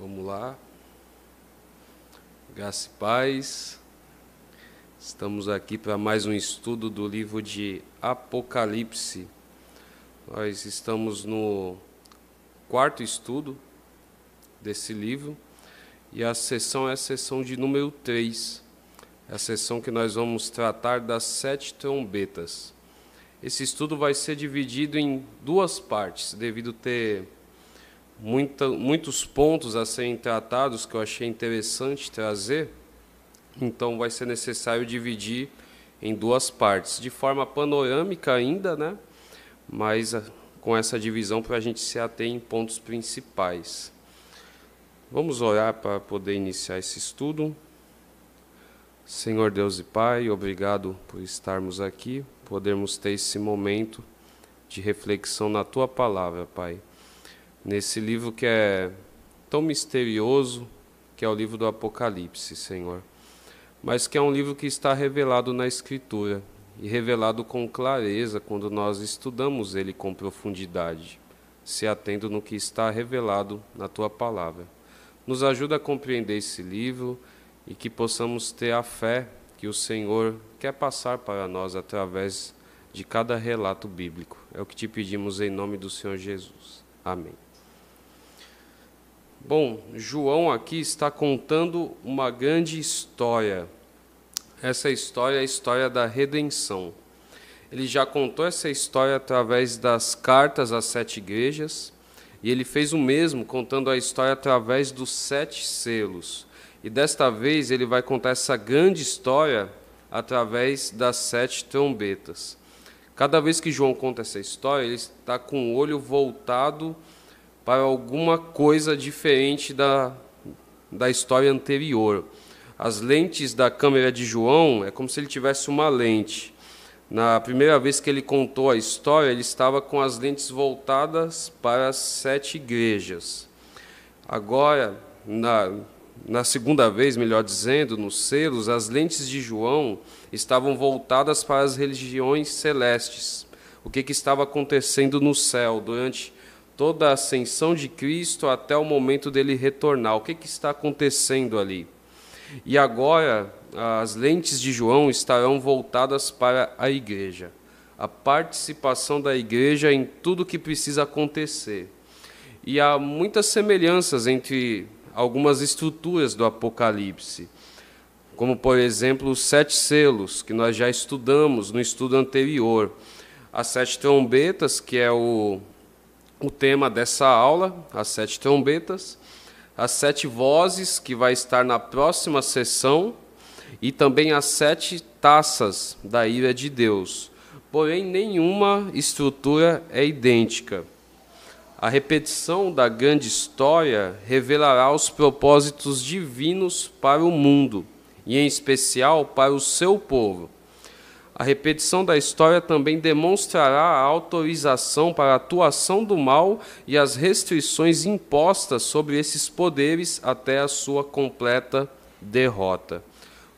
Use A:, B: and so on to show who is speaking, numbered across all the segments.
A: Vamos lá. Graça e paz. Estamos aqui para mais um estudo do livro de Apocalipse. Nós estamos no quarto estudo desse livro e a sessão é a sessão de número 3. É a sessão que nós vamos tratar das 7 trombetas. Esse estudo vai ser dividido em duas partes, devido ter muitos pontos a serem tratados que eu achei interessante trazer. Então vai ser necessário dividir em duas partes, de forma panorâmica ainda, né? Mas com essa divisão para a gente se ater em pontos principais. Vamos orar para poder iniciar esse estudo. Senhor Deus e Pai, obrigado por estarmos aqui, podermos ter esse momento de reflexão na Tua Palavra, Pai. Nesse livro que é tão misterioso, que é o livro do Apocalipse, Senhor. Mas que é um livro que está revelado na Escritura, e revelado com clareza quando nós estudamos ele com profundidade, se atendo no que está revelado na Tua Palavra. Nos ajuda a compreender esse livro e que possamos ter a fé que o Senhor quer passar para nós através de cada relato bíblico. É o que te pedimos em nome do Senhor Jesus. Amém. Bom, João aqui está contando uma grande história. Essa história é a história da redenção. Ele já contou essa história através das cartas às 7 igrejas, e ele fez o mesmo contando a história através dos 7 selos. E desta vez ele vai contar essa grande história através das 7 trombetas. Cada vez que João conta essa história, ele está com o olho voltado para alguma coisa diferente da história anterior. As lentes da câmera de João é como se ele tivesse uma lente. Na primeira vez que ele contou a história, ele estava com as lentes voltadas para as 7 igrejas. Agora, na segunda vez, melhor dizendo, nos selos, as lentes de João estavam voltadas para as regiões celestes. O que estava acontecendo no céu durante toda a ascensão de Cristo até o momento dele retornar. O que está acontecendo ali? E agora, as lentes de João estarão voltadas para a igreja. A participação da igreja em tudo que precisa acontecer. E há muitas semelhanças entre algumas estruturas do Apocalipse, como, por exemplo, os 7 selos, que nós já estudamos no estudo anterior. As 7 trombetas, que é o tema dessa aula, as 7 trombetas, as 7 vozes, que vai estar na próxima sessão, e também as 7 taças da ira de Deus. Porém, nenhuma estrutura é idêntica. A repetição da grande história revelará os propósitos divinos para o mundo, e em especial para o seu povo. A repetição da história também demonstrará a autorização para a atuação do mal e as restrições impostas sobre esses poderes até a sua completa derrota.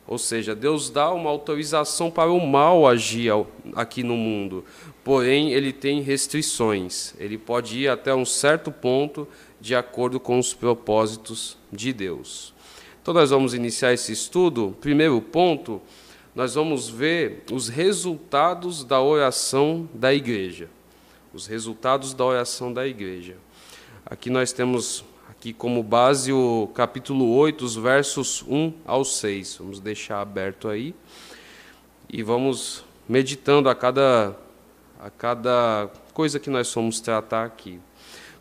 A: Ou seja, Deus dá uma autorização para o mal agir aqui no mundo, porém ele tem restrições. Ele pode ir até um certo ponto de acordo com os propósitos de Deus. Então nós vamos iniciar esse estudo. Primeiro ponto, nós vamos ver os resultados da oração da igreja. Os resultados da oração da igreja. Aqui nós temos aqui como base o capítulo 8, os versos 1 ao 6. Vamos deixar aberto aí. E vamos meditando a cada coisa que nós vamos tratar aqui.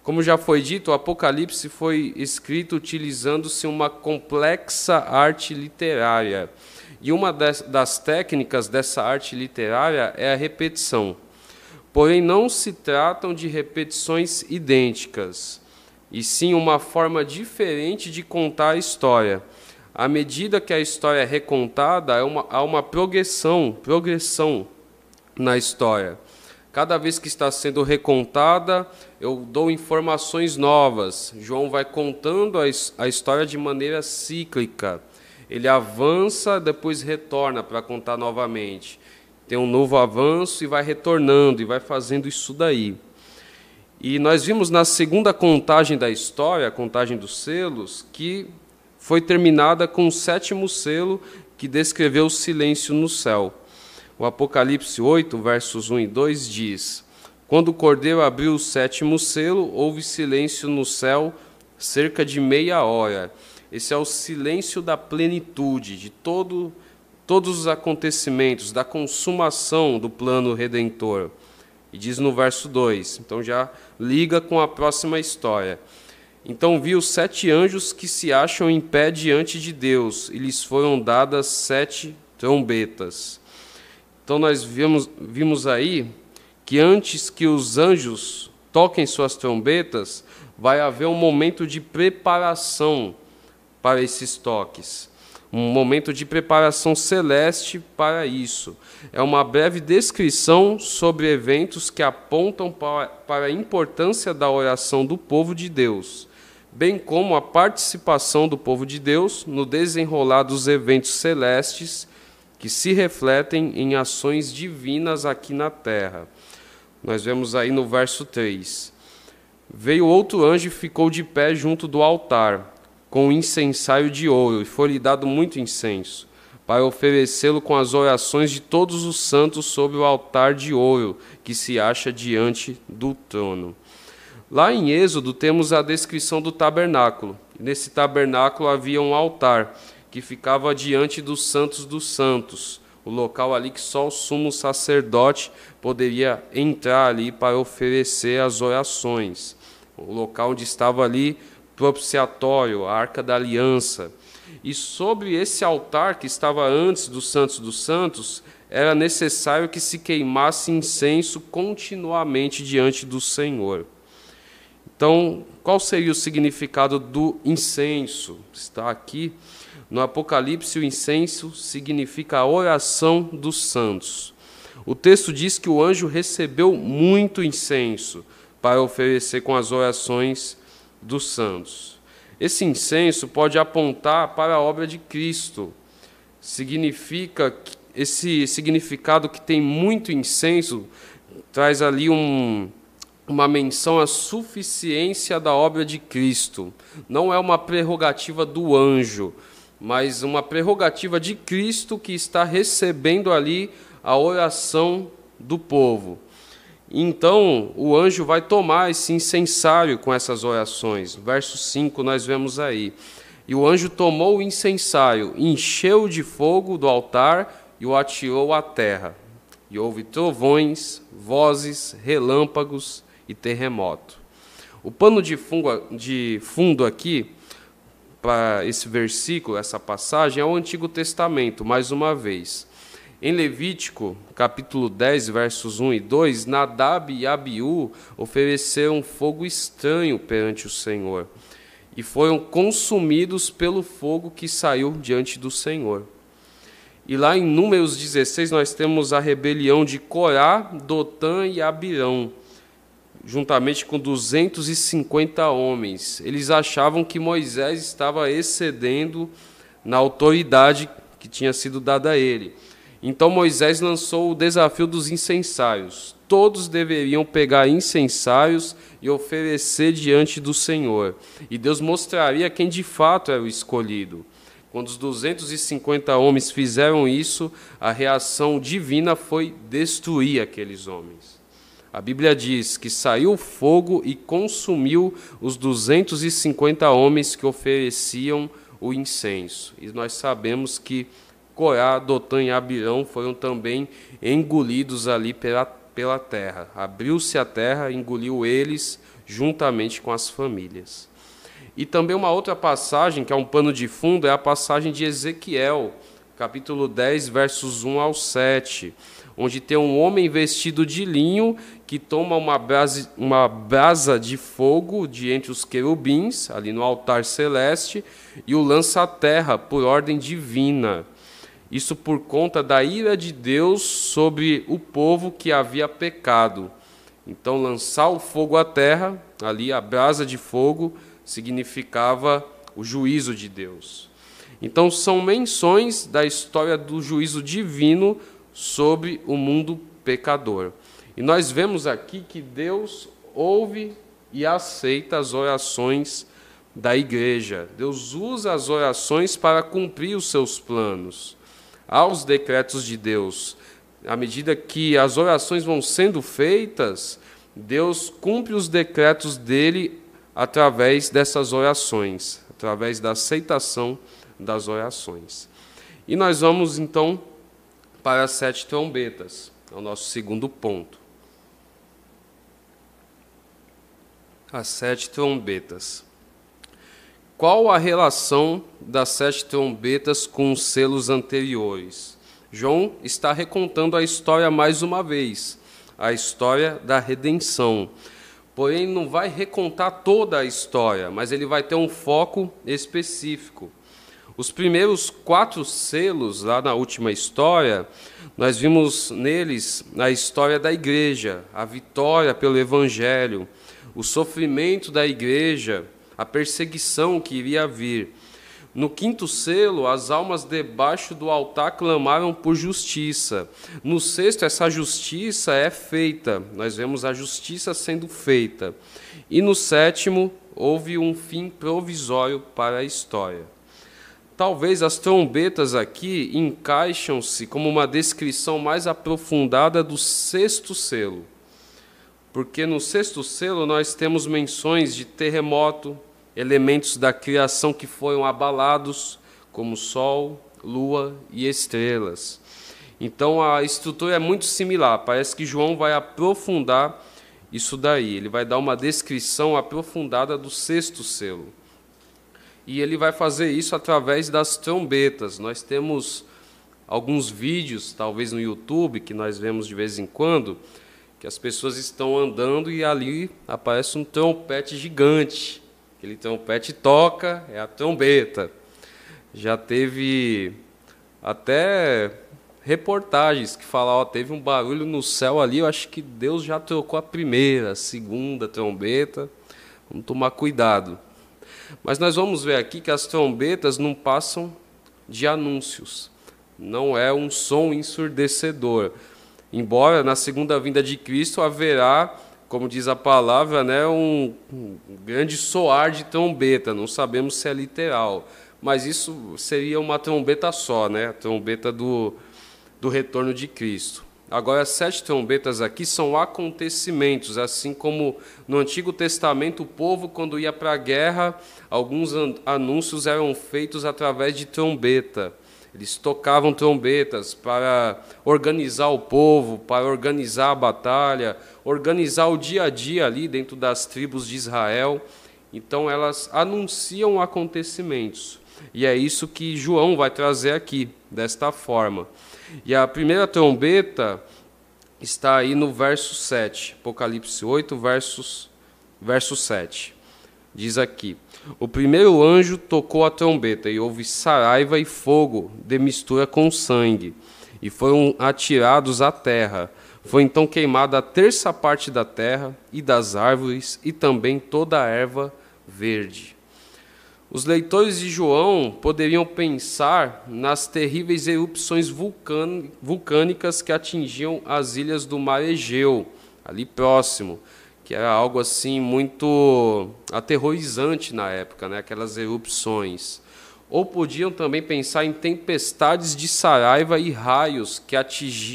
A: Como já foi dito, o Apocalipse foi escrito utilizando-se uma complexa arte literária. E uma das técnicas dessa arte literária é a repetição. Porém, não se tratam de repetições idênticas, e sim uma forma diferente de contar a história. À medida que a história é recontada, há uma progressão na história. Cada vez que está sendo recontada, eu dou informações novas. João vai contando a história de maneira cíclica. Ele avança, depois retorna para contar novamente. Tem um novo avanço e vai retornando, e vai fazendo isso daí. E nós vimos na segunda contagem da história, a contagem dos selos, que foi terminada com o 7º selo, que descreveu o silêncio no céu. O Apocalipse 8, versos 1 e 2 diz: quando o Cordeiro abriu o 7º selo, houve silêncio no céu cerca de meia hora. Esse é o silêncio da plenitude, de todos os acontecimentos, da consumação do plano redentor. E diz no verso 2, então já liga com a próxima história. Então vi os 7 anjos que se acham em pé diante de Deus, e lhes foram dadas 7 trombetas. Então nós vimos aí que antes que os anjos toquem suas trombetas, vai haver um momento de preparação para esses toques. Um momento de preparação celeste para isso. É uma breve descrição sobre eventos que apontam para a importância da oração do povo de Deus, bem como a participação do povo de Deus no desenrolar dos eventos celestes que se refletem em ações divinas aqui na terra. Nós vemos aí no verso 3. Veio outro anjo e ficou de pé junto do altar, com um incensário de ouro, e foi-lhe dado muito incenso, para oferecê-lo com as orações de todos os santos sobre o altar de ouro, que se acha diante do trono. Lá em Êxodo temos a descrição do tabernáculo. Nesse tabernáculo havia um altar, que ficava diante dos santos, o local ali que só o sumo sacerdote poderia entrar ali para oferecer as orações. O local onde estava ali propiciatório, a Arca da Aliança. E sobre esse altar que estava antes dos Santos, era necessário que se queimasse incenso continuamente diante do Senhor. Então, qual seria o significado do incenso? Está aqui. No Apocalipse, o incenso significa a oração dos santos. O texto diz que o anjo recebeu muito incenso para oferecer com as orações dos santos. Esse incenso pode apontar para a obra de Cristo. Esse significado que tem muito incenso traz ali uma menção à suficiência da obra de Cristo. Não é uma prerrogativa do anjo, mas uma prerrogativa de Cristo que está recebendo ali a oração do povo. Então, o anjo vai tomar esse incensário com essas orações. Verso 5 nós vemos aí. E o anjo tomou o incensário, encheu de fogo do altar e o atirou à terra. E houve trovões, vozes, relâmpagos e terremoto. O pano de fundo aqui, para esse versículo, essa passagem, é o Antigo Testamento, mais uma vez. Em Levítico, capítulo 10, versos 1 e 2, Nadab e Abiú ofereceram fogo estranho perante o Senhor e foram consumidos pelo fogo que saiu diante do Senhor. E lá em Números 16 nós temos a rebelião de Corá, Dotã e Abirão, juntamente com 250 homens. Eles achavam que Moisés estava excedendo na autoridade que tinha sido dada a ele. Então Moisés lançou o desafio dos incensários. Todos deveriam pegar incensários e oferecer diante do Senhor. E Deus mostraria quem de fato era o escolhido. Quando os 250 homens fizeram isso, a reação divina foi destruir aqueles homens. A Bíblia diz que saiu fogo e consumiu os 250 homens que ofereciam o incenso. E nós sabemos que Corá, Dotã e Abirão foram também engolidos ali pela terra. Abriu-se a terra, engoliu eles juntamente com as famílias. E também uma outra passagem, que é um pano de fundo, é a passagem de Ezequiel, capítulo 10, versos 1 ao 7, onde tem um homem vestido de linho que toma uma brasa de fogo de entre os querubins, ali no altar celeste, e o lança à terra por ordem divina. Isso por conta da ira de Deus sobre o povo que havia pecado. Então, lançar o fogo à terra, ali a brasa de fogo, significava o juízo de Deus. Então, são menções da história do juízo divino sobre o mundo pecador. E nós vemos aqui que Deus ouve e aceita as orações da igreja. Deus usa as orações para cumprir os seus planos. Há os decretos de Deus. À medida que as orações vão sendo feitas, Deus cumpre os decretos dele através dessas orações, através da aceitação das orações. E nós vamos, então, para as 7 trombetas, é o nosso segundo ponto. As 7 trombetas. Qual a relação das 7 trombetas com os selos anteriores? João está recontando a história mais uma vez, a história da redenção. Porém, não vai recontar toda a história, mas ele vai ter um foco específico. Os primeiros 4 selos, lá na última história, nós vimos neles a história da igreja, a vitória pelo Evangelho, o sofrimento da igreja, a perseguição que iria vir. No 5º selo, as almas debaixo do altar clamaram por justiça. No 6º, essa justiça é feita. Nós vemos a justiça sendo feita. E no 7º, houve um fim provisório para a história. Talvez as trombetas aqui encaixam-se como uma descrição mais aprofundada do 6º selo. Porque no 6º selo nós temos menções de terremoto, elementos da criação que foram abalados, como sol, lua e estrelas. Então a estrutura é muito similar, parece que João vai aprofundar isso daí, ele vai dar uma descrição aprofundada do 6º selo. E ele vai fazer isso através das trombetas. Nós temos alguns vídeos, talvez no YouTube, que nós vemos de vez em quando, que as pessoas estão andando e ali aparece um trompete gigante. Aquele trompete toca, é a trombeta. Já teve até reportagens que falam, teve um barulho no céu ali, eu acho que Deus já trocou a primeira, a segunda trombeta. Vamos tomar cuidado. Mas nós vamos ver aqui que as trombetas não passam de anúncios. Não é um som ensurdecedor. Embora na segunda vinda de Cristo haverá, como diz a palavra, né, um grande soar de trombeta. Não sabemos se é literal, mas isso seria uma trombeta só, né, a trombeta do retorno de Cristo. Agora, as 7 trombetas aqui são acontecimentos, assim como no Antigo Testamento o povo, quando ia para a guerra, alguns anúncios eram feitos através de trombeta. Eles tocavam trombetas para organizar o povo, para organizar a batalha, organizar o dia a dia ali dentro das tribos de Israel. Então, elas anunciam acontecimentos. E é isso que João vai trazer aqui, desta forma. E a primeira trombeta está aí no verso 7, Apocalipse 8, verso 7. Diz aqui: o primeiro anjo tocou a trombeta, e houve saraiva e fogo de mistura com sangue, e foram atirados à terra. Foi então queimada a 1/3 parte da terra e das árvores, e também toda a erva verde. Os leitores de João poderiam pensar nas terríveis erupções vulcânicas que atingiam as ilhas do Mar Egeu, ali próximo, que era algo assim muito aterrorizante na época, né? Aquelas erupções. Ou podiam também pensar em tempestades de saraiva e raios que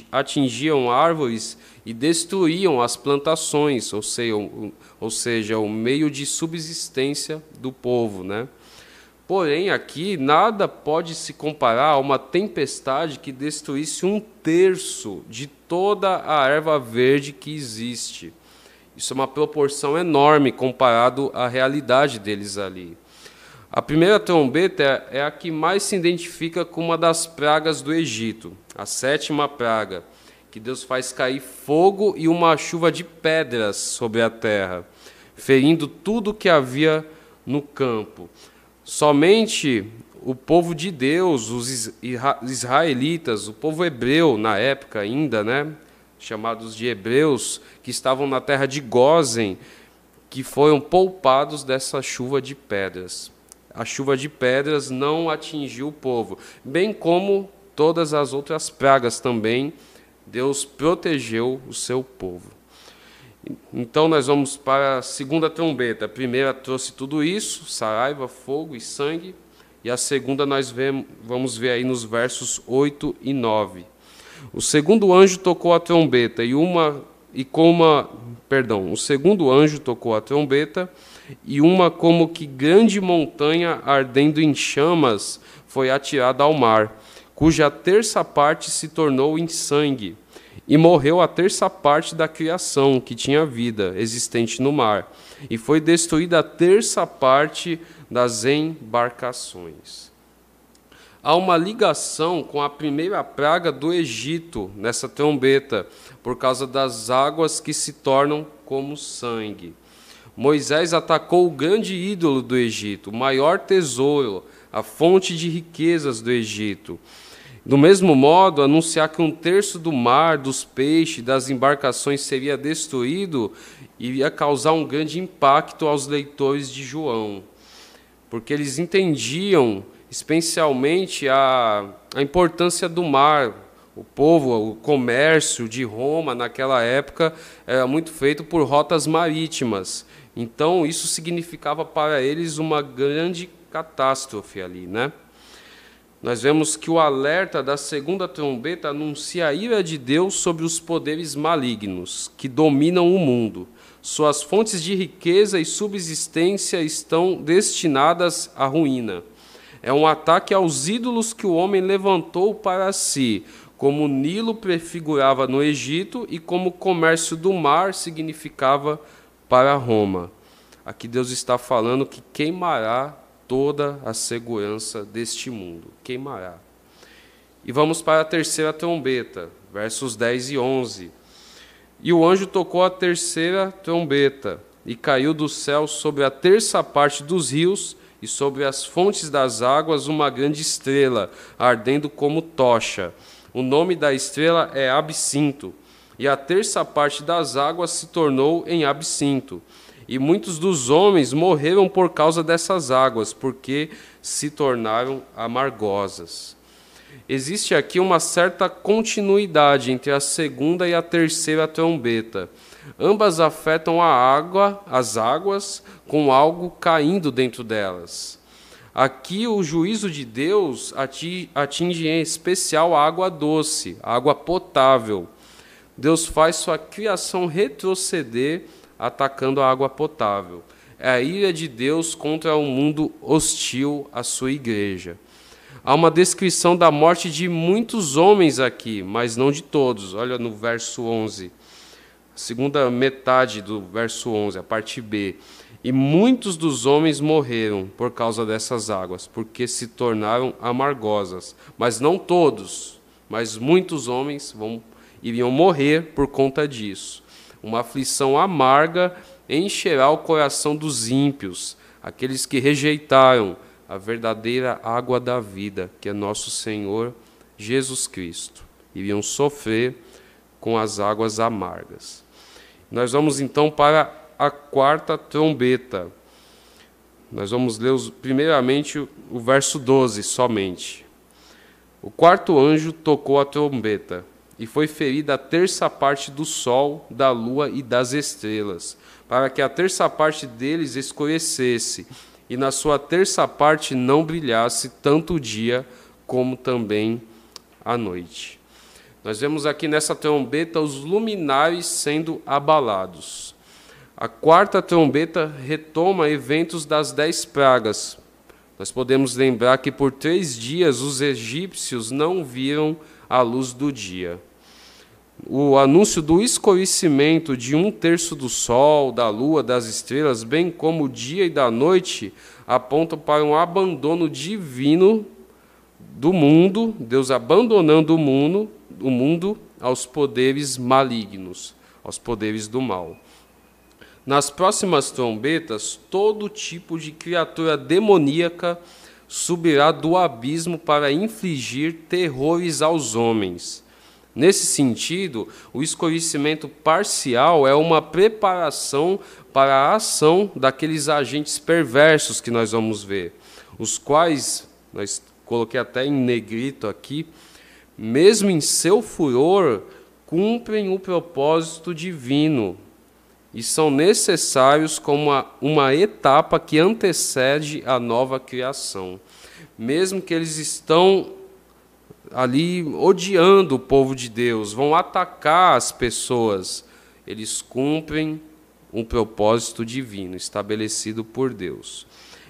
A: atingiam árvores e destruíam as plantações, ou seja, o meio de subsistência do povo, né? Porém, aqui nada pode se comparar a uma tempestade que destruísse 1/3 de toda a erva verde que existe. Isso é uma proporção enorme comparado à realidade deles ali. A primeira trombeta é a que mais se identifica com uma das pragas do Egito, a 7ª praga, que Deus faz cair fogo e uma chuva de pedras sobre a terra, ferindo tudo que havia no campo. Somente o povo de Deus, os israelitas, o povo hebreu na época ainda, né, chamados de hebreus, que estavam na terra de Gósen, que foram poupados dessa chuva de pedras. A chuva de pedras não atingiu o povo, bem como todas as outras pragas também, Deus protegeu o seu povo. Então nós vamos para a segunda trombeta. A primeira trouxe tudo isso, saraiva, fogo e sangue. E a segunda nós vamos ver aí nos versos 8 e 9. O segundo anjo tocou a trombeta o segundo anjo tocou a trombeta e uma como que grande montanha ardendo em chamas foi atirada ao mar, cuja terça parte se tornou em sangue. E morreu a terça parte da criação que tinha vida existente no mar, e foi destruída a terça parte das embarcações. Há uma ligação com a primeira praga do Egito nessa trombeta, por causa das águas que se tornam como sangue. Moisés atacou o grande ídolo do Egito, o maior tesouro, a fonte de riquezas do Egito. Do mesmo modo, anunciar que um terço do mar, dos peixes, das embarcações seria destruído, iria causar um grande impacto aos leitores de João, porque eles entendiam especialmente a importância do mar. O povo, o comércio de Roma naquela época era muito feito por rotas marítimas. Então isso significava para eles uma grande catástrofe ali, né? Nós vemos que o alerta da segunda trombeta anuncia a ira de Deus sobre os poderes malignos que dominam o mundo. Suas fontes de riqueza e subsistência estão destinadas à ruína. É um ataque aos ídolos que o homem levantou para si, como o Nilo prefigurava no Egito e como o comércio do mar significava para Roma. Aqui Deus está falando que queimará toda a segurança deste mundo. Queimará. E vamos para a terceira trombeta, versos 10 e 11. E o anjo tocou a terceira trombeta, e caiu do céu sobre a terça parte dos rios e sobre as fontes das águas uma grande estrela, ardendo como tocha. O nome da estrela é Absinto, e a terça parte das águas se tornou em absinto. E muitos dos homens morreram por causa dessas águas, porque se tornaram amargosas. Existe aqui uma certa continuidade entre a segunda e a terceira trombeta. Ambas afetam a água, as águas, com algo caindo dentro delas. Aqui o juízo de Deus atinge em especial a água doce, a água potável. Deus faz sua criação retroceder, atacando a água potável. É a ira de Deus contra um mundo hostil à sua igreja. Há uma descrição da morte de muitos homens aqui, mas não de todos. Olha no verso 11, a segunda metade do verso 11, a parte B. E muitos dos homens morreram por causa dessas águas, porque se tornaram amargosas. Mas não todos, mas muitos homens iriam morrer por conta disso. Uma aflição amarga encherá o coração dos ímpios, aqueles que rejeitaram a verdadeira água da vida, que é nosso Senhor Jesus Cristo. Iriam sofrer com as águas amargas. Nós vamos então para a quarta trombeta. Nós vamos ler primeiramente o verso 12 somente. O quarto anjo tocou a trombeta, e foi ferida a terça parte do sol, da lua e das estrelas, para que a terça parte deles escurecesse, e na sua terça parte não brilhasse tanto o dia como também a noite. Nós vemos aqui nessa trombeta os luminares sendo abalados. A quarta trombeta retoma eventos das 10 pragas. Nós podemos lembrar que por 3 dias os egípcios não viram a luz do dia. O anúncio do escurecimento de 1/3 do sol, da lua, das estrelas, bem como o dia e da noite, apontam para um abandono divino do mundo, Deus abandonando o mundo aos poderes malignos, aos poderes do mal. Nas próximas trombetas, todo tipo de criatura demoníaca subirá do abismo para infligir terrores aos homens. Nesse sentido, o escurecimento parcial é uma preparação para a ação daqueles agentes perversos que nós vamos ver, os quais, nós coloquei até em negrito aqui, mesmo em seu furor, cumprem o propósito divino e são necessários como uma etapa que antecede a nova criação. Mesmo que eles estão ali odiando o povo de Deus, vão atacar as pessoas, eles cumprem um propósito divino estabelecido por Deus.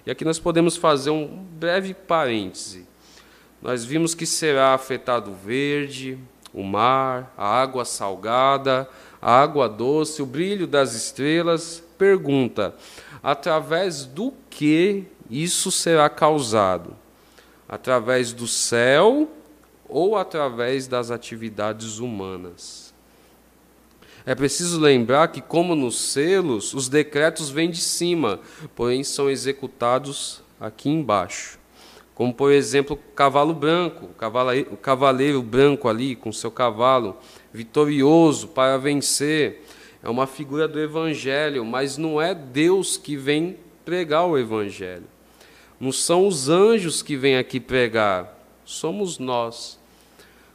A: E aqui nós podemos fazer um breve parêntese. Nós vimos que será afetado o verde, o mar, a água salgada, a água doce, o brilho das estrelas. Pergunta: através do que isso será causado? Através do céu ou através das atividades humanas? É preciso lembrar que, como nos selos, os decretos vêm de cima, porém são executados aqui embaixo. Como, por exemplo, o cavalo branco, o cavaleiro branco ali, com seu cavalo, vitorioso para vencer. É uma figura do Evangelho, mas não é Deus que vem pregar o Evangelho. Não são os anjos que vêm aqui pregar, somos nós.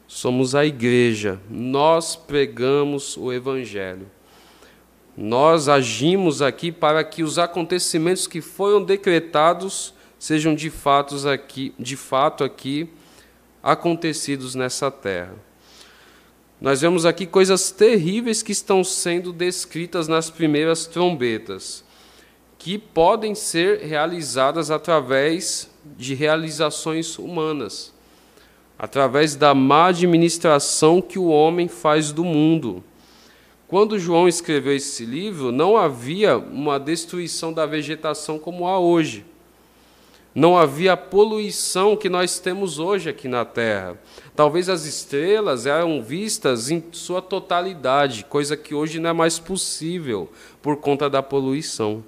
A: Somos a igreja, nós pregamos o Evangelho. Nós agimos aqui para que os acontecimentos que foram decretados sejam de fato aqui acontecidos nessa terra. Nós vemos aqui coisas terríveis que estão sendo descritas nas primeiras trombetas, que podem ser realizadas através de realizações humanas, através da má administração que o homem faz do mundo. Quando João escreveu esse livro, não havia uma destruição da vegetação como há hoje. Não havia a poluição que nós temos hoje aqui na Terra. Talvez as estrelas eram vistas em sua totalidade, coisa que hoje não é mais possível por conta da poluição.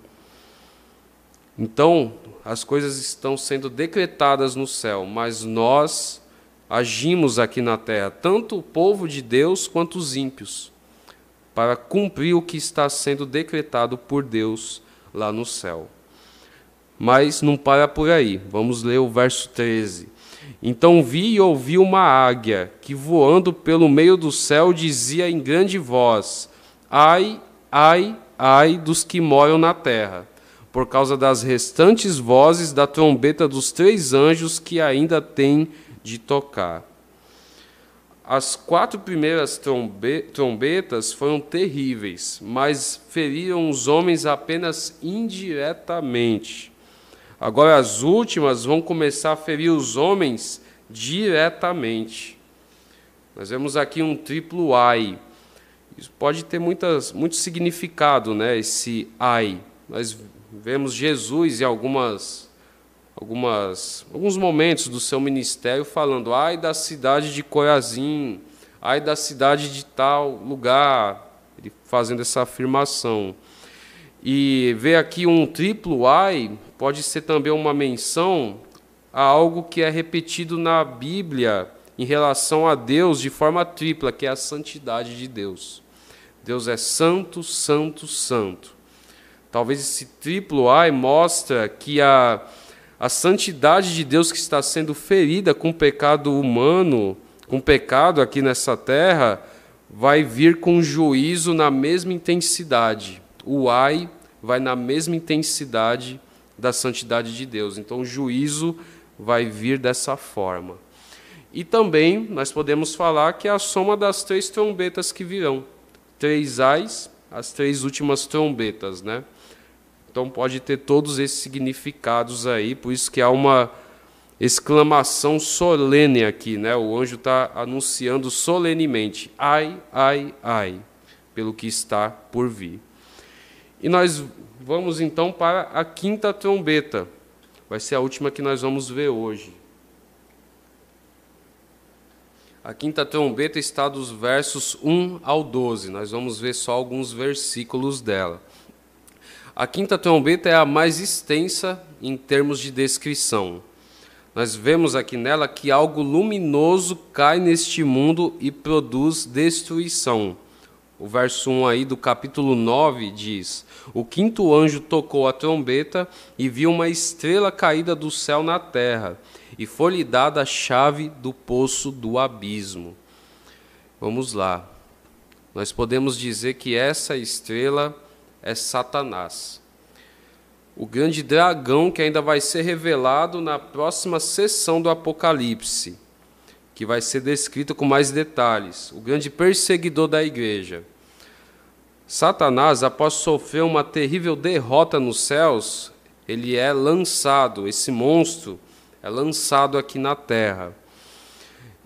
A: Então, as coisas estão sendo decretadas no céu, mas nós agimos aqui na terra, tanto o povo de Deus quanto os ímpios, para cumprir o que está sendo decretado por Deus lá no céu. Mas não para por aí, vamos ler o verso 13. Então vi e ouvi uma águia, que voando pelo meio do céu dizia em grande voz: ai, ai, ai dos que moram na terra, por causa das restantes vozes da trombeta dos 3 anjos que ainda têm de tocar. As 4 primeiras trombetas foram terríveis, mas feriram os homens apenas indiretamente. Agora as últimas vão começar a ferir os homens diretamente. Nós vemos aqui um triplo ai. Isso pode ter muito significado, né? Esse ai. Nós vemos Jesus em alguns momentos do seu ministério falando: ai da cidade de Corazim, ai da cidade de tal lugar, ele fazendo essa afirmação. E ver aqui um triplo ai pode ser também uma menção a algo que é repetido na Bíblia em relação a Deus de forma tripla, que é a santidade de Deus. Deus é santo, santo, santo. Talvez esse triplo ai mostra que a santidade de Deus que está sendo ferida com o pecado humano, com o pecado aqui nessa terra, vai vir com juízo na mesma intensidade. O ai vai na mesma intensidade da santidade de Deus. Então o juízo vai vir dessa forma. E também nós podemos falar que é a soma das 3 trombetas que virão. 3 ais, as 3 últimas trombetas, né? Então pode ter todos esses significados aí, por isso que há uma exclamação solene aqui, né? O anjo está anunciando solenemente: ai, ai, ai, pelo que está por vir. E nós vamos então para a 5ª trombeta. Vai ser a última que nós vamos ver hoje. A 5ª trombeta está dos versos 1 ao 12. Nós vamos ver só alguns versículos dela. A 5ª trombeta é a mais extensa em termos de descrição. Nós vemos aqui nela que algo luminoso cai neste mundo e produz destruição. O verso 1 aí do capítulo 9 diz: o 5º anjo tocou a trombeta e viu uma estrela caída do céu na terra, e foi-lhe dada a chave do poço do abismo. Vamos lá. Nós podemos dizer que essa estrela é Satanás. O grande dragão que ainda vai ser revelado na próxima sessão do Apocalipse, que vai ser descrito com mais detalhes. O grande perseguidor da igreja. Satanás, após sofrer uma terrível derrota nos céus, ele é lançado, esse monstro é lançado aqui na terra.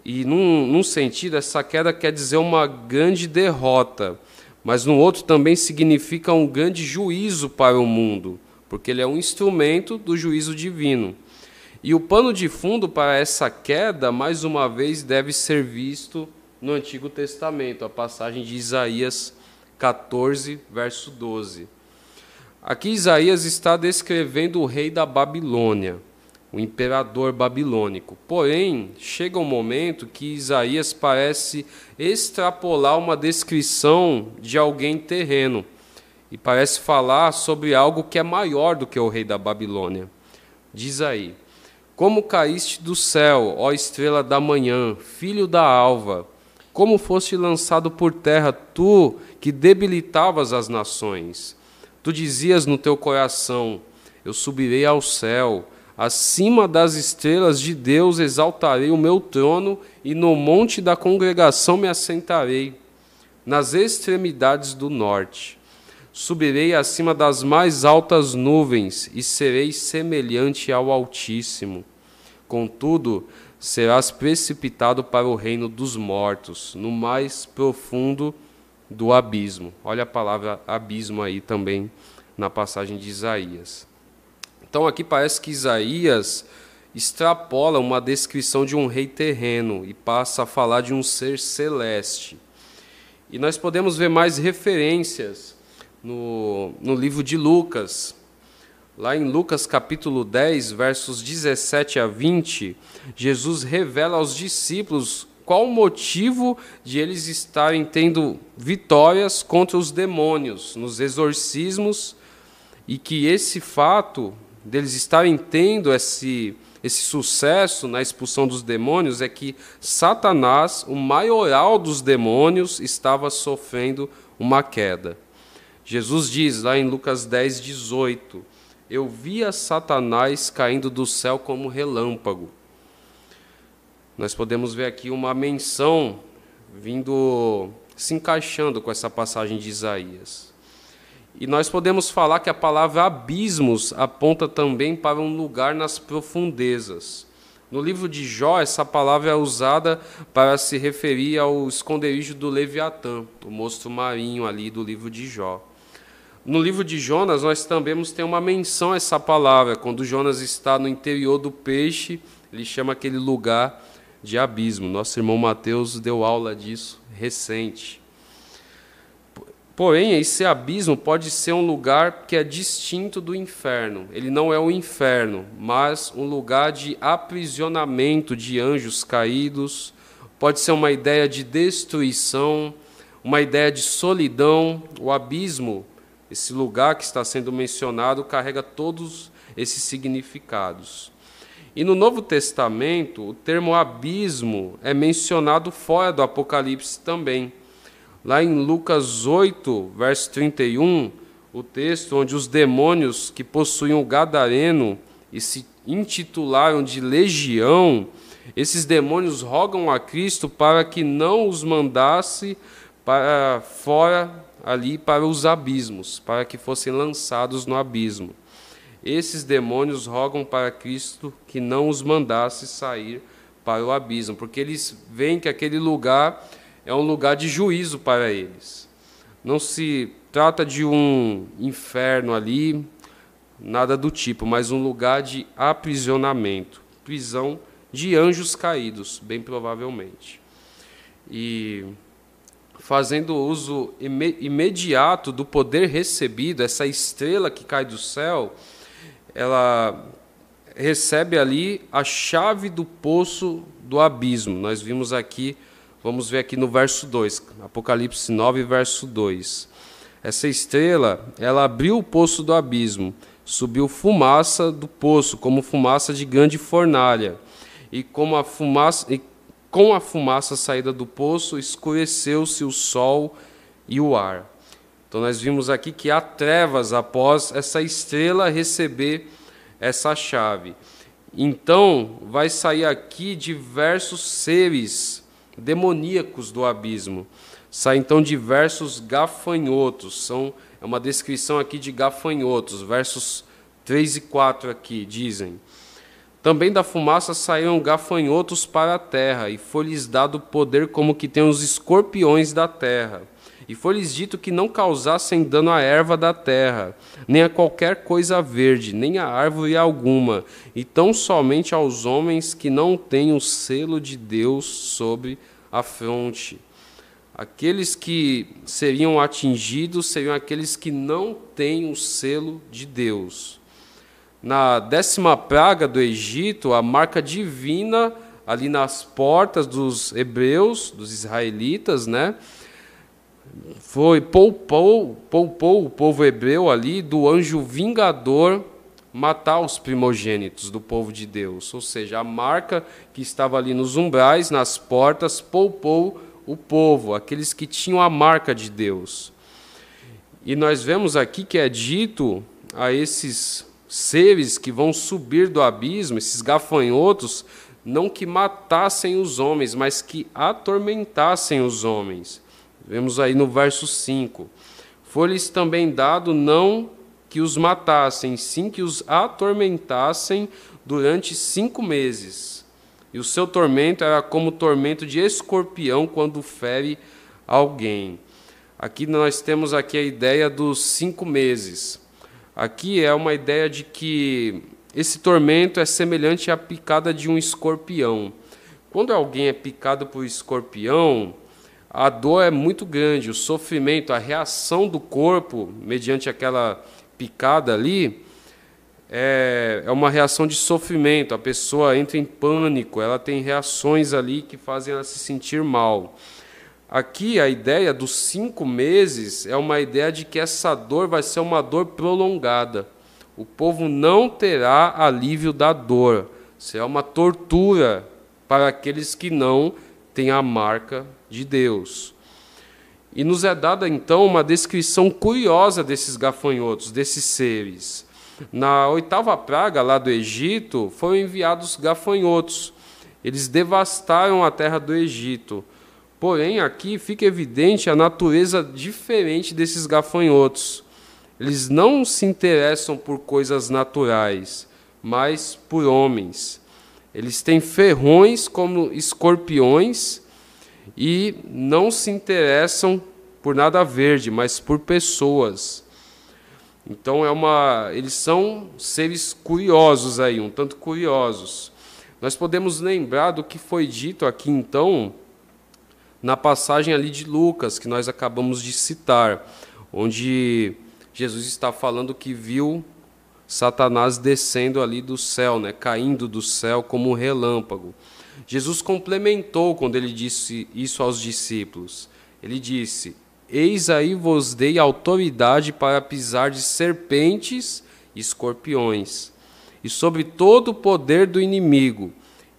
A: E num sentido, essa queda quer dizer uma grande derrota, mas no outro também significa um grande juízo para o mundo, porque ele é um instrumento do juízo divino. E o pano de fundo para essa queda, mais uma vez, deve ser visto no Antigo Testamento, a passagem de Isaías 14, verso 12. Aqui Isaías está descrevendo o rei da Babilônia, o imperador babilônico. Porém, chega um momento que Isaías parece extrapolar uma descrição de alguém terreno e parece falar sobre algo que é maior do que o rei da Babilônia. Diz aí: como caíste do céu, ó estrela da manhã, filho da alva, como foste lançado por terra, tu que debilitavas as nações. Tu dizias no teu coração: eu subirei ao céu, acima das estrelas de Deus exaltarei o meu trono, e no monte da congregação me assentarei, nas extremidades do norte. Subirei acima das mais altas nuvens, e serei semelhante ao Altíssimo. Contudo, serás precipitado para o reino dos mortos, no mais profundo do abismo. Olha a palavra abismo aí também na passagem de Isaías. Então aqui parece que Isaías extrapola uma descrição de um rei terreno e passa a falar de um ser celeste. E nós podemos ver mais referências no livro de Lucas. Lá em Lucas capítulo 10, versos 17 a 20, Jesus revela aos discípulos qual o motivo de eles estarem tendo vitórias contra os demônios nos exorcismos, e que esse fato deles estarem tendo esse sucesso na expulsão dos demônios é que Satanás, o maioral dos demônios, estava sofrendo uma queda. Jesus diz lá em Lucas 10, 18, eu via Satanás caindo do céu como relâmpago. Nós podemos ver aqui uma menção se encaixando com essa passagem de Isaías. E nós podemos falar que a palavra abismos aponta também para um lugar nas profundezas. No livro de Jó, essa palavra é usada para se referir ao esconderijo do Leviatã, o monstro marinho ali do livro de Jó. No livro de Jonas, nós também temos uma menção a essa palavra. Quando Jonas está no interior do peixe, ele chama aquele lugar de abismo. Nosso irmão Mateus deu aula disso recente. Porém, esse abismo pode ser um lugar que é distinto do inferno. Ele não é o inferno, mas um lugar de aprisionamento de anjos caídos. Pode ser uma ideia de destruição, uma ideia de solidão. O abismo, esse lugar que está sendo mencionado, carrega todos esses significados. E no Novo Testamento, o termo abismo é mencionado fora do Apocalipse também. Lá em Lucas 8, verso 31, o texto onde os demônios que possuíam o Gadareno e se intitularam de legião, esses demônios rogam a Cristo para que não os mandasse para fora ali para os abismos, para que fossem lançados no abismo. Esses demônios rogam para Cristo que não os mandasse sair para o abismo, porque eles veem que aquele lugar é um lugar de juízo para eles. Não se trata de um inferno ali, nada do tipo, mas um lugar de aprisionamento, prisão de anjos caídos, bem provavelmente. E fazendo uso imediato do poder recebido, essa estrela que cai do céu, ela recebe ali a chave do poço do abismo. Nós vimos aqui, vamos ver aqui no verso 2, Apocalipse 9, verso 2. Essa estrela, ela abriu o poço do abismo, subiu fumaça do poço, como fumaça de grande fornalha, e com a fumaça saída do poço, escureceu-se o sol e o ar. Então nós vimos aqui que há trevas após essa estrela receber essa chave. Então vai sair aqui diversos seres demoníacos do abismo. Saem então diversos gafanhotos. É uma descrição aqui de gafanhotos, versos 3 e 4 aqui dizem: também da fumaça saíram gafanhotos para a terra, e foi-lhes dado poder como que tem os escorpiões da terra. E foi-lhes dito que não causassem dano à erva da terra, nem a qualquer coisa verde, nem a árvore alguma, e tão somente aos homens que não têm o selo de Deus sobre a fronte. Aqueles que seriam atingidos seriam aqueles que não têm o selo de Deus. Na 10ª praga do Egito, a marca divina ali nas portas dos hebreus, dos israelitas, né, poupou o povo hebreu ali do anjo vingador matar os primogênitos do povo de Deus. Ou seja, a marca que estava ali nos umbrais, nas portas, poupou o povo, aqueles que tinham a marca de Deus. E nós vemos aqui que é dito a esses seres que vão subir do abismo, esses gafanhotos, não que matassem os homens, mas que atormentassem os homens. Vemos aí no verso 5. Foi-lhes também dado não que os matassem, sim que os atormentassem durante 5 meses. E o seu tormento era como o tormento de escorpião quando fere alguém. Aqui nós temos aqui a ideia dos 5 meses. Aqui é uma ideia de que esse tormento é semelhante à picada de um escorpião. Quando alguém é picado por escorpião, a dor é muito grande, o sofrimento, a reação do corpo, mediante aquela picada ali, é uma reação de sofrimento. A pessoa entra em pânico, ela tem reações ali que fazem ela se sentir mal. Aqui a ideia dos 5 meses é uma ideia de que essa dor vai ser uma dor prolongada. O povo não terá alívio da dor. Será uma tortura para aqueles que não têm a marca de Deus. E nos é dada então uma descrição curiosa desses gafanhotos, desses seres. Na 8ª praga lá do Egito, foram enviados gafanhotos. Eles devastaram a terra do Egito. Porém, aqui fica evidente a natureza diferente desses gafanhotos. Eles não se interessam por coisas naturais, mas por homens. Eles têm ferrões como escorpiões e não se interessam por nada verde, mas por pessoas. Então eles são seres curiosos aí, um tanto curiosos. Nós podemos lembrar do que foi dito aqui então na passagem ali de Lucas, que nós acabamos de citar, onde Jesus está falando que viu Satanás descendo ali do céu, né, caindo do céu como um relâmpago. Jesus complementou quando ele disse isso aos discípulos. Ele disse: eis aí vos dei autoridade para pisar de serpentes e escorpiões, e sobre todo o poder do inimigo,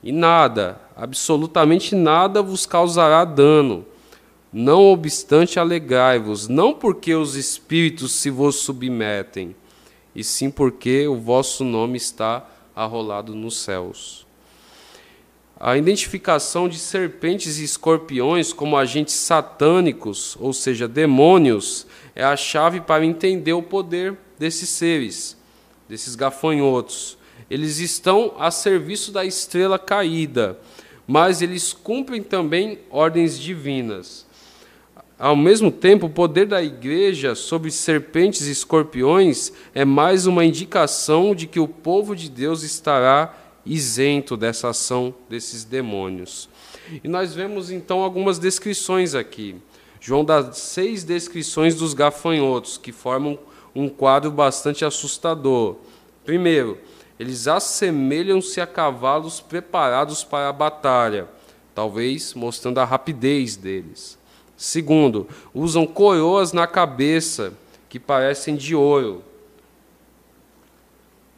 A: e nada, absolutamente nada vos causará dano. Não obstante, alegrai-vos, não porque os espíritos se vos submetem, e sim porque o vosso nome está arrolado nos céus. A identificação de serpentes e escorpiões como agentes satânicos, ou seja, demônios, é a chave para entender o poder desses seres, desses gafanhotos. Eles estão a serviço da estrela caída, mas eles cumprem também ordens divinas. Ao mesmo tempo, o poder da igreja sobre serpentes e escorpiões é mais uma indicação de que o povo de Deus estará isento dessa ação desses demônios. E nós vemos então algumas descrições aqui. João dá 6 descrições dos gafanhotos, que formam um quadro bastante assustador. Primeiro, eles assemelham-se a cavalos preparados para a batalha, talvez mostrando a rapidez deles. Segundo, usam coroas na cabeça que parecem de ouro,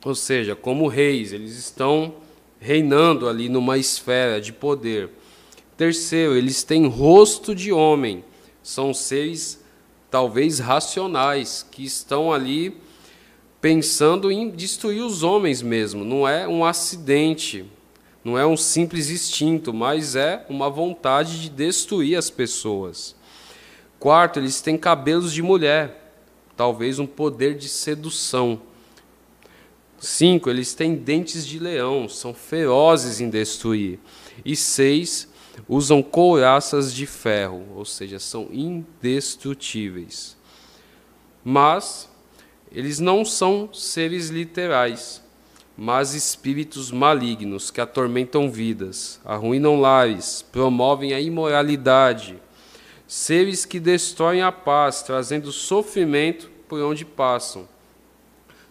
A: ou seja, como reis, eles estão reinando ali numa esfera de poder. Terceiro, eles têm rosto de homem, são seres talvez racionais, que estão ali pensando em destruir os homens mesmo. Não é um acidente, não é um simples instinto, mas é uma vontade de destruir as pessoas. Quarto, eles têm cabelos de mulher, talvez um poder de sedução. 5, eles têm dentes de leão, são ferozes em destruir. E 6, usam couraças de ferro, ou seja, são indestrutíveis. Mas eles não são seres literais, mas espíritos malignos que atormentam vidas, arruinam lares, promovem a imoralidade, seres que destroem a paz, trazendo sofrimento por onde passam.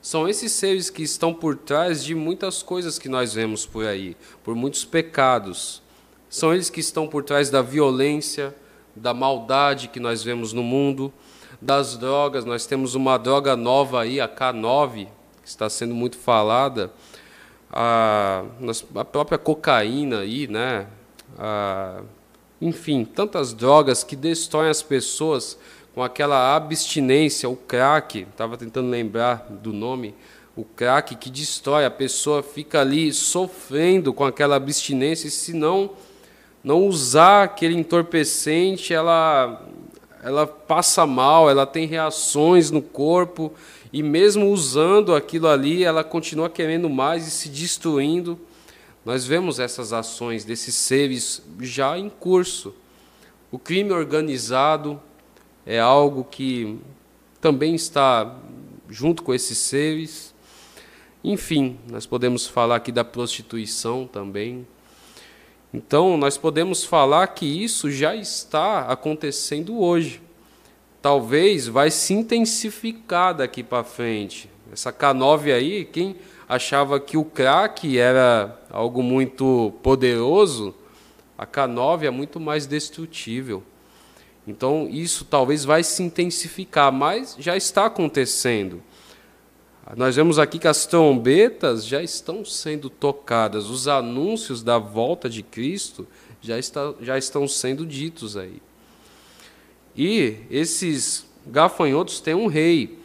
A: São esses seres que estão por trás de muitas coisas que nós vemos por aí, por muitos pecados. São eles que estão por trás da violência, da maldade que nós vemos no mundo, das drogas. Nós temos uma droga nova aí, a K9, que está sendo muito falada, a própria cocaína aí, né? Enfim, tantas drogas que destroem as pessoas com aquela abstinência, o crack, estava tentando lembrar do nome, o crack que destrói, a pessoa fica ali sofrendo com aquela abstinência, e se não usar aquele entorpecente, ela passa mal, ela tem reações no corpo, e mesmo usando aquilo ali, ela continua querendo mais e se destruindo. Nós vemos essas ações desses seres já em curso. O crime organizado é algo que também está junto com esses seres. Enfim, nós podemos falar aqui da prostituição também. Então, nós podemos falar que isso já está acontecendo hoje. Talvez vai se intensificar daqui para frente. Essa K9 aí, quem achava que o crack era algo muito poderoso, a K9 é muito mais destrutível. Então, isso talvez vai se intensificar, mas já está acontecendo. Nós vemos aqui que as trombetas já estão sendo tocadas, os anúncios da volta de Cristo já estão sendo ditos aí. E esses gafanhotos têm um rei,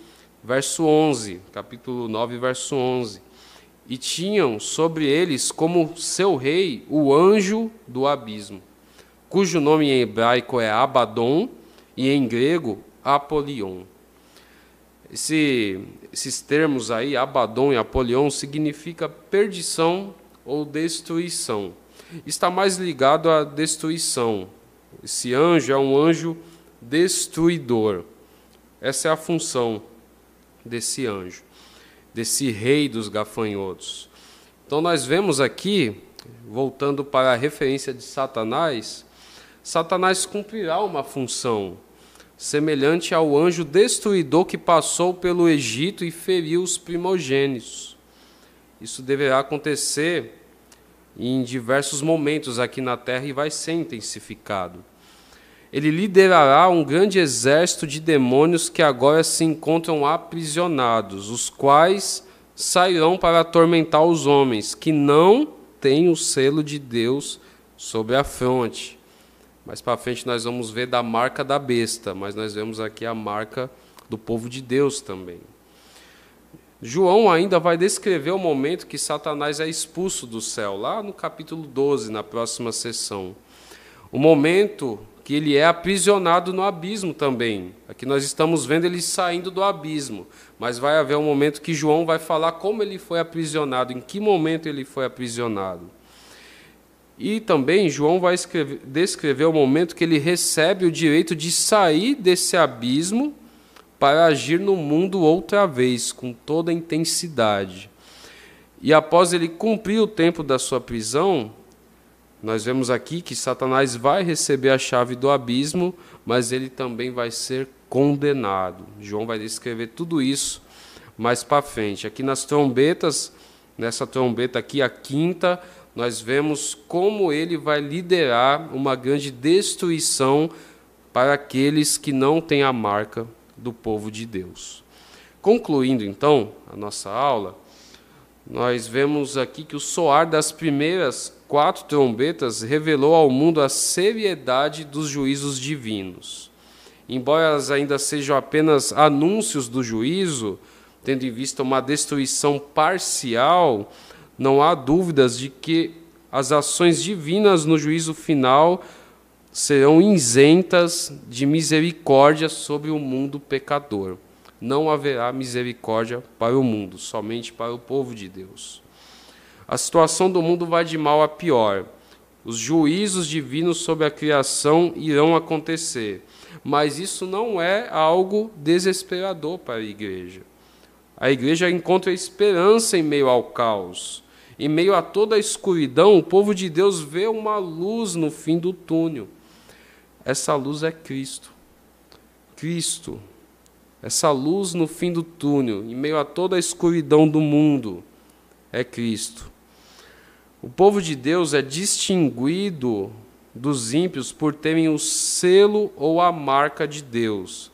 A: verso 11, capítulo 9, verso 11. E tinham sobre eles como seu rei o anjo do abismo, cujo nome em hebraico é Abaddon e em grego Apolion. Esses termos aí, Abaddon e Apolion, significa perdição ou destruição. Está mais ligado à destruição. Esse anjo é um anjo destruidor. Essa é a função desse anjo, desse rei dos gafanhotos. Então nós vemos aqui, voltando para a referência de Satanás, Satanás cumprirá uma função semelhante ao anjo destruidor que passou pelo Egito e feriu os primogênitos. Isso deverá acontecer em diversos momentos aqui na terra e vai ser intensificado. Ele liderará um grande exército de demônios que agora se encontram aprisionados, os quais sairão para atormentar os homens que não têm o selo de Deus sobre a fronte. Mais para frente nós vamos ver da marca da besta, mas nós vemos aqui a marca do povo de Deus também. João ainda vai descrever o momento que Satanás é expulso do céu, lá no capítulo 12, na próxima sessão. O momento que ele é aprisionado no abismo também. Aqui nós estamos vendo ele saindo do abismo, mas vai haver um momento que João vai falar como ele foi aprisionado, em que momento ele foi aprisionado. E também João vai descrever o momento que ele recebe o direito de sair desse abismo para agir no mundo outra vez, com toda a intensidade. E após ele cumprir o tempo da sua prisão, nós vemos aqui que Satanás vai receber a chave do abismo, mas ele também vai ser condenado. João vai descrever tudo isso mais para frente. Aqui nas trombetas, nessa trombeta aqui, a quinta, nós vemos como ele vai liderar uma grande destruição para aqueles que não têm a marca do povo de Deus. Concluindo, então, a nossa aula, nós vemos aqui que o soar das primeiras 4 trombetas revelou ao mundo a seriedade dos juízos divinos. embora elas ainda sejam apenas anúncios do juízo, tendo em vista uma destruição parcial, não há dúvidas de que as ações divinas no juízo final serão isentas de misericórdia sobre o mundo pecador. Não haverá misericórdia para o mundo, somente para o povo de Deus. A situação do mundo vai de mal a pior. Os juízos divinos sobre a criação irão acontecer, mas isso não é algo desesperador para a igreja. A igreja encontra esperança em meio ao caos. Em meio a toda a escuridão, o povo de Deus vê uma luz no fim do túnel. Essa luz é Cristo. Cristo. Essa luz no fim do túnel, em meio a toda a escuridão do mundo, é Cristo. O povo de Deus é distinguido dos ímpios por terem o selo ou a marca de Deus.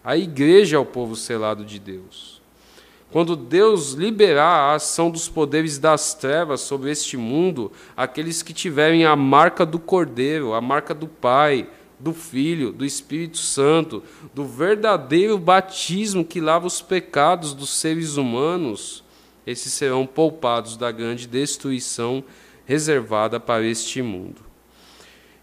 A: A igreja é o povo selado de Deus. Quando Deus liberar a ação dos poderes das trevas sobre este mundo, aqueles que tiverem a marca do Cordeiro, a marca do Pai, do Filho, do Espírito Santo, do verdadeiro batismo que lava os pecados dos seres humanos, esses serão poupados da grande destruição reservada para este mundo.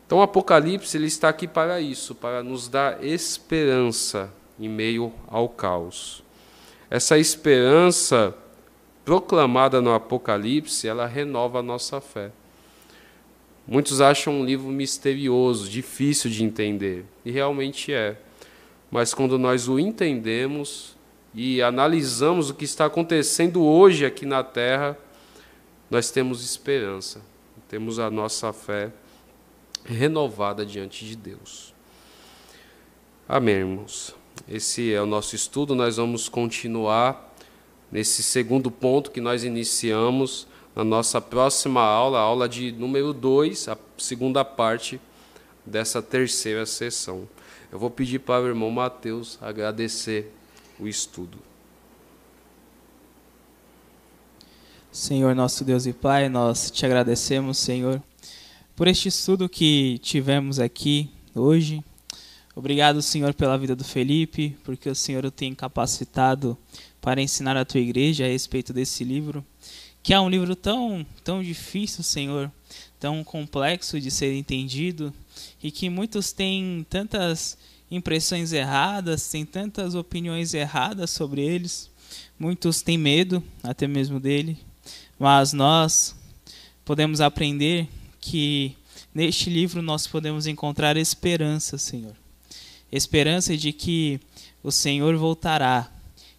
A: Então o Apocalipse ele está aqui para isso, para nos dar esperança em meio ao caos. Essa esperança proclamada no Apocalipse, ela renova a nossa fé. Muitos acham um livro misterioso, difícil de entender, e realmente é. Mas quando nós o entendemos e analisamos o que está acontecendo hoje aqui na Terra, nós temos esperança, temos a nossa fé renovada diante de Deus. Amém, irmãos. Esse é o nosso estudo, nós vamos continuar nesse segundo ponto que nós iniciamos na nossa próxima aula, a aula de número 2, a segunda parte dessa terceira sessão. Eu vou pedir para o irmão Mateus agradecer o estudo.
B: Senhor, nosso Deus e Pai, nós te agradecemos, Senhor, por este estudo que tivemos aqui hoje. Obrigado, Senhor, pela vida do Felipe, porque o Senhor o tem capacitado para ensinar a tua igreja a respeito desse livro, que é um livro tão difícil, Senhor, tão complexo de ser entendido, e que muitos têm tantas impressões erradas, têm tantas opiniões erradas sobre eles, muitos têm medo até mesmo dele, mas nós podemos aprender que neste livro nós podemos encontrar esperança, Senhor. Esperança de que o Senhor voltará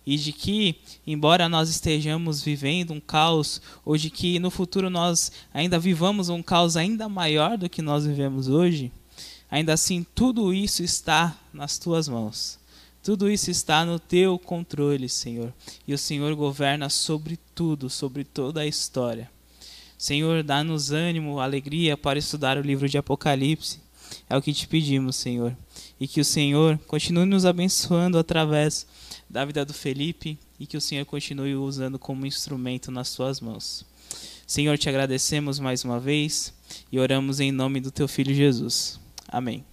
B: e de que, embora nós estejamos vivendo um caos, ou de que no futuro nós ainda vivamos um caos ainda maior do que nós vivemos hoje, ainda assim tudo isso está nas tuas mãos. Tudo isso está no teu controle, Senhor. E o Senhor governa sobre tudo, sobre toda a história. Senhor, dá-nos ânimo, alegria para estudar o livro de Apocalipse. É o que te pedimos, Senhor. E que o Senhor continue nos abençoando através da vida do Felipe e que o Senhor continue o usando como instrumento nas suas mãos. Senhor, te agradecemos mais uma vez e oramos em nome do teu Filho Jesus. Amém.